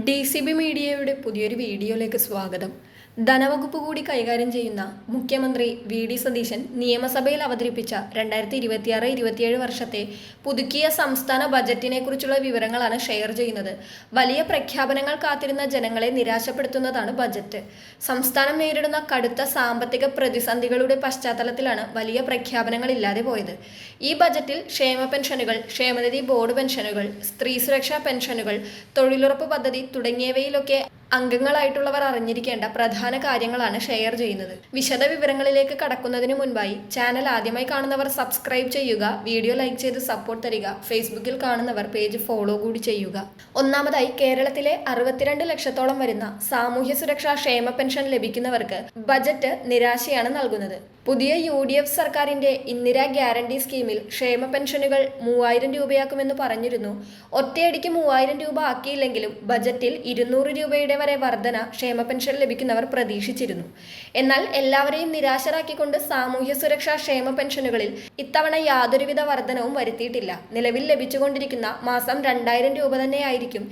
DCB മീഡിയയുടെ പുതിയൊരു വീഡിയോയിലേക്ക് സ്വാഗതം. ധനവകുപ്പ് കൂടി കൈകാര്യം ചെയ്യുന്ന മുഖ്യമന്ത്രി വി.ഡി. സതീശൻ നിയമസഭയിൽ അവതരിപ്പിച്ച 2026-27 വർഷത്തെ പുതുക്കിയ സംസ്ഥാന ബജറ്റിനെക്കുറിച്ചുള്ള വിവരങ്ങളാണ് ഷെയർ ചെയ്യുന്നത്. വലിയ പ്രഖ്യാപനങ്ങൾ കാത്തിരുന്ന ജനങ്ങളെ നിരാശപ്പെടുത്തുന്നതാണ് ബജറ്റ്. സംസ്ഥാനം നേരിടുന്ന കടുത്ത സാമ്പത്തിക പ്രതിസന്ധികളുടെ പശ്ചാത്തലത്തിലാണ് വലിയ പ്രഖ്യാപനങ്ങൾ ഇല്ലാതെ പോയത്. ഈ ബജറ്റിൽ ക്ഷേമ പെൻഷനുകൾ, ക്ഷേമനിധി ബോർഡ് പെൻഷനുകൾ, സ്ത്രീ സുരക്ഷാ പെൻഷനുകൾ, തൊഴിലുറപ്പ് പദ്ധതി തുടങ്ങിയവയിലൊക്കെ അംഗങ്ങളായിട്ടുള്ളവർ അറിഞ്ഞിരിക്കേണ്ട പ്രധാന കാര്യങ്ങളാണ് ഷെയർ ചെയ്യുന്നത്. വിശദ വിവരങ്ങളിലേക്ക് കടക്കുന്നതിന് മുൻപായി ചാനൽ ആദ്യമായി കാണുന്നവർ സബ്സ്ക്രൈബ് ചെയ്യുക, വീഡിയോ ലൈക്ക് ചെയ്ത് സപ്പോർട്ട് തരിക, ഫേസ്ബുക്കിൽ കാണുന്നവർ പേജ് ഫോളോ കൂടി ചെയ്യുക. ഒന്നാമതായി, കേരളത്തിലെ 62 ലക്ഷത്തോളം വരുന്ന സാമൂഹ്യ സുരക്ഷാ ക്ഷേമ പെൻഷൻ ലഭിക്കുന്നവർക്ക് ബജറ്റ് നിരാശയാണ് നൽകുന്നത്. പുതിയ UDF സർക്കാരിന്റെ ഇന്ദിരാ ഗ്യാരണ്ടി സ്കീമിൽ ക്ഷേമ പെൻഷനുകൾ 3000 രൂപയാക്കുമെന്ന് പറഞ്ഞിരുന്നു. ഒറ്റയടിക്ക് 3000 രൂപ ആക്കിയില്ലെങ്കിലും ബജറ്റിൽ 200 രൂപയുടെ വരെ വർധന ക്ഷേമ പെൻഷൻ ലഭിക്കുന്നവർ പ്രതീക്ഷിച്ചിരുന്നു. എന്നാൽ എല്ലാവരെയും നിരാശരാക്കിക്കൊണ്ട് സാമൂഹ്യ സുരക്ഷാ ക്ഷേമ പെൻഷനുകളിൽ ഇത്തവണ യാതൊരുവിധ വർധനവും വരുത്തിയിട്ടില്ല. നിലവിൽ ലഭിച്ചുകൊണ്ടിരിക്കുന്ന മാസം 2000 രൂപ തന്നെയായിരിക്കും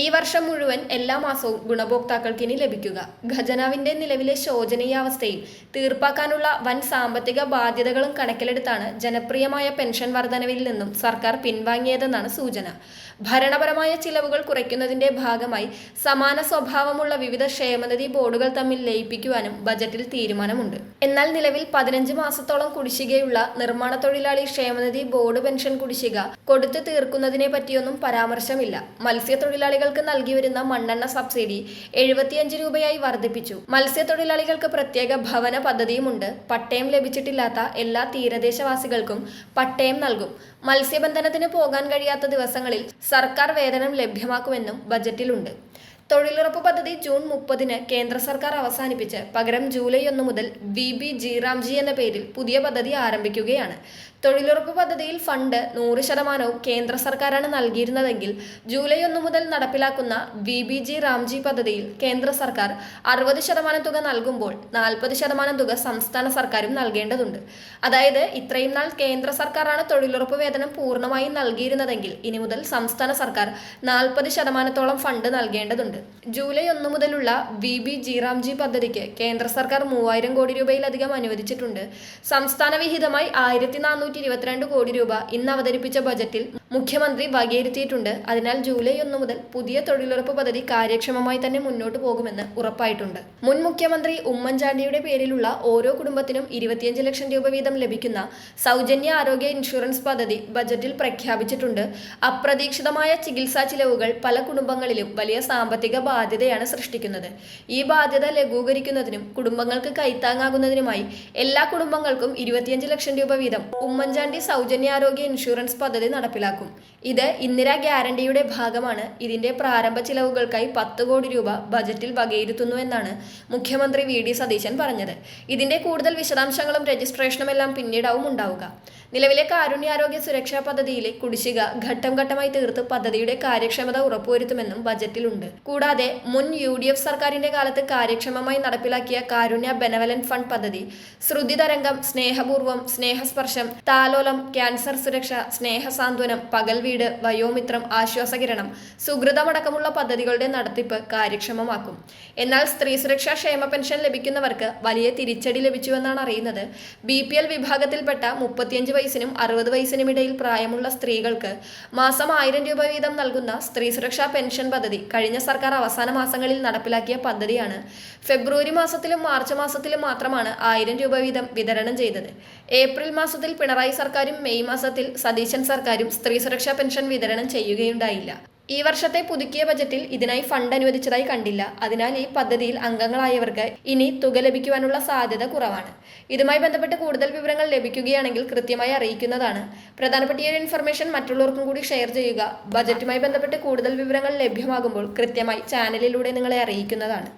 ഈ വർഷം മുഴുവൻ എല്ലാ മാസവും ഗുണഭോക്താക്കൾക്ക് ഇനി ലഭിക്കുക. ഖജനാവിന്റെ നിലവിലെ ശോചനീയാവസ്ഥയിൽ തീർപ്പാക്കാനുള്ള വൻ സാമ്പത്തിക ബാധ്യതകളും കണക്കിലെടുത്താണ് ജനപ്രിയമായ പെൻഷൻ വർധനവിൽ നിന്നും സർക്കാർ പിൻവാങ്ങിയതെന്നാണ് സൂചന. ഭരണപരമായ ചിലവുകൾ കുറയ്ക്കുന്നതിന്റെ ഭാഗമായി സമാന സ്വഭാവമുള്ള വിവിധ ക്ഷേമനിധി ബോർഡുകൾ തമ്മിൽ ലയിപ്പിക്കുവാനും ബജറ്റിൽ തീരുമാനമുണ്ട്. എന്നാൽ നിലവിൽ 15 മാസത്തോളം കുടിശ്ശികയുള്ള നിർമ്മാണ തൊഴിലാളി ക്ഷേമനിധി ബോർഡ് പെൻഷൻ കുടിശ്ശിക കൊടുത്തു തീർക്കുന്നതിനെ പറ്റിയൊന്നും പരാമർശമില്ല. മത്സ്യത്തൊഴിലാളികൾക്ക് നൽകി വരുന്ന മണ്ണെണ്ണ സബ്സിഡി 75 രൂപയായി വർദ്ധിപ്പിച്ചു. മത്സ്യത്തൊഴിലാളികൾക്ക് പ്രത്യേക ഭവന പദ്ധതിയുമുണ്ട്. പട്ടയം ലഭിച്ചിട്ടില്ലാത്ത എല്ലാ തീരദേശവാസികൾക്കും പട്ടയം നൽകും. മത്സ്യബന്ധനത്തിന് പോകാൻ കഴിയാത്ത ദിവസങ്ങളിൽ സർക്കാർ വേതനം ലഭ്യമാക്കുമെന്നും ബജറ്റിലുണ്ട്. തൊഴിലുറപ്പ് പദ്ധതി ജൂൺ 30-ന് കേന്ദ്ര സർക്കാർ അവസാനിപ്പിച്ച് പകരം ജൂലൈ 1 മുതൽ VBG റാംജി എന്ന പേരിൽ പുതിയ പദ്ധതി ആരംഭിക്കുകയാണ്. തൊഴിലുറപ്പ് പദ്ധതിയിൽ ഫണ്ട് 100% കേന്ദ്ര സർക്കാരാണ് നൽകിയിരുന്നതെങ്കിൽ ജൂലൈ 1 മുതൽ നടപ്പിലാക്കുന്ന VBG റാംജി പദ്ധതിയിൽ കേന്ദ്ര സർക്കാർ 60% തുക നൽകുമ്പോൾ 40% തുക സംസ്ഥാന സർക്കാരും നൽകേണ്ടതുണ്ട്. അതായത് ഇത്രയും നാൾ കേന്ദ്ര സർക്കാരാണ് തൊഴിലുറപ്പ് വേതനം പൂർണ്ണമായും നൽകിയിരുന്നതെങ്കിൽ ഇനി മുതൽ സംസ്ഥാന സർക്കാർ 40%-ഓളം ഫണ്ട് നൽകേണ്ടതുണ്ട്. ജൂലൈ 1 മുതലുള്ള VBG റാംജി പദ്ധതിക്ക് കേന്ദ്ര സർക്കാർ 3000 കോടി രൂപയിലധികം അനുവദിച്ചിട്ടുണ്ട്. സംസ്ഥാന വിഹിതമായി 1422 കോടി രൂപ ഇന്ന് അവതരിപ്പിച്ച ബജറ്റിൽ മുഖ്യമന്ത്രി വകയിരുത്തിയിട്ടുണ്ട്. അതിനാൽ ജൂലൈ 1 മുതൽ പുതിയ തൊഴിലുറപ്പ് പദ്ധതി കാര്യക്ഷമമായി തന്നെ മുന്നോട്ട് പോകുമെന്ന് ഉറപ്പായിട്ടുണ്ട്. മുൻ മുഖ്യമന്ത്രി ഉമ്മൻചാണ്ടിയുടെ പേരിലുള്ള ഓരോ കുടുംബത്തിനും 25 ലക്ഷം രൂപ വീതം ലഭിക്കുന്ന സൗജന്യ ആരോഗ്യ ഇൻഷുറൻസ് പദ്ധതി ബജറ്റിൽ പ്രഖ്യാപിച്ചിട്ടുണ്ട്. അപ്രതീക്ഷിതമായ ചികിത്സാ ചിലവുകൾ പല കുടുംബങ്ങളിലും വലിയ സാമ്പത്തിക ബാധ്യതയാണ് സൃഷ്ടിക്കുന്നത്. ഈ ബാധ്യത ലഘൂകരിക്കുന്നതിനും കുടുംബങ്ങൾക്ക് കൈത്താങ്ങാകുന്നതിനുമായി എല്ലാ കുടുംബങ്ങൾക്കും 25 ലക്ഷം രൂപ വീതം ഉമ്മൻചാണ്ടി സൗജന്യാരോഗ്യ ഇൻഷുറൻസ് പദ്ധതി നടപ്പിലാക്കും. ഇത് ഇന്ദിരാ ഗ്യാരണ്ടിയുടെ ഭാഗമാണ്. ഇതിന്റെ പ്രാരംഭ ചിലവുകൾക്കായി 10 കോടി രൂപ ബജറ്റിൽ വകയിരുത്തുന്നുവെന്നാണ് മുഖ്യമന്ത്രി വി.ഡി. സതീശൻ പറഞ്ഞത്. ഇതിന്റെ കൂടുതൽ വിശദാംശങ്ങളും രജിസ്ട്രേഷനും എല്ലാം പിന്നീടാവും ഉണ്ടാവുക. നിലവിലെ കാരുണ്യാരോഗ്യ സുരക്ഷാ പദ്ധതിയിലെ കുടിശ്ശിക ഘട്ടം ഘട്ടമായി തീർത്ത് പദ്ധതിയുടെ കാര്യക്ഷമത ഉറപ്പുവരുത്തുമെന്നും ബജറ്റിലുണ്ട്. കൂടാതെ മുൻ UDF സർക്കാരിന്റെ കാലത്ത് കാര്യക്ഷമമായി നടപ്പിലാക്കിയ കാരുണ്യ ബെനവലന്റ് ഫണ്ട് പദ്ധതി, ശ്രുതി തരംഗം, സ്നേഹപൂർവം, സ്നേഹസ്പർശം, താലോലം, ക്യാൻസർ സുരക്ഷ, സ്നേഹസാന്ത്വനം, പകൽ വീട്, വയോമിത്രം, ആശ്വാസകിരണം, സുഹൃതമടക്കമുള്ള പദ്ധതികളുടെ നടത്തിപ്പ് കാര്യക്ഷമമാക്കും. എന്നാൽ സ്ത്രീ സുരക്ഷാ ക്ഷേമ പെൻഷൻ ലഭിക്കുന്നവർക്ക് വലിയ തിരിച്ചടി ലഭിച്ചുവെന്നാണ് അറിയുന്നത്. BPL വിഭാഗത്തിൽപ്പെട്ട 35 വയസ്സിനും 60 വയസ്സിനും ഇടയിൽ പ്രായമുള്ള സ്ത്രീകൾക്ക് മാസം 1000 രൂപ വീതം നൽകുന്ന സ്ത്രീ സുരക്ഷാ പെൻഷൻ പദ്ധതി കഴിഞ്ഞ സർക്കാർ അവസാന മാസങ്ങളിൽ നടപ്പിലാക്കിയ പദ്ധതിയാണ്. ഫെബ്രുവരി മാസത്തിലും മാർച്ച് മാസത്തിലും മാത്രമാണ് 1000 രൂപ വീതം വിതരണം ചെയ്തത്. ഏപ്രിൽ മാസത്തിൽ പിണറായി സർക്കാരും മെയ് മാസത്തിൽ സതീശൻ സർക്കാരും സ്ത്രീ സുരക്ഷാ പെൻഷൻ വിതരണം ചെയ്യുകയുണ്ടായില്ല. ഈ വർഷത്തെ പുതുക്കിയ ബജറ്റിൽ ഇതിനായി ഫണ്ട് അനുവദിച്ചതായി കണ്ടില്ല. അതിനാൽ ഈ പദ്ധതിയിൽ അംഗങ്ങളായവർക്ക് ഇനി തുക ലഭിക്കുവാനുള്ള സാധ്യത കുറവാണ്. ഇതുമായി ബന്ധപ്പെട്ട് കൂടുതൽ വിവരങ്ങൾ ലഭിക്കുകയാണെങ്കിൽ കൃത്യമായി അറിയിക്കുന്നതാണ്. പ്രധാനപ്പെട്ട ഈ ഒരു ഇൻഫർമേഷൻ മറ്റുള്ളവർക്കും കൂടി ഷെയർ ചെയ്യുക. ബജറ്റുമായി ബന്ധപ്പെട്ട് കൂടുതൽ വിവരങ്ങൾ ലഭ്യമാകുമ്പോൾ കൃത്യമായി ചാനലിലൂടെ നിങ്ങളെ അറിയിക്കുന്നതാണ്.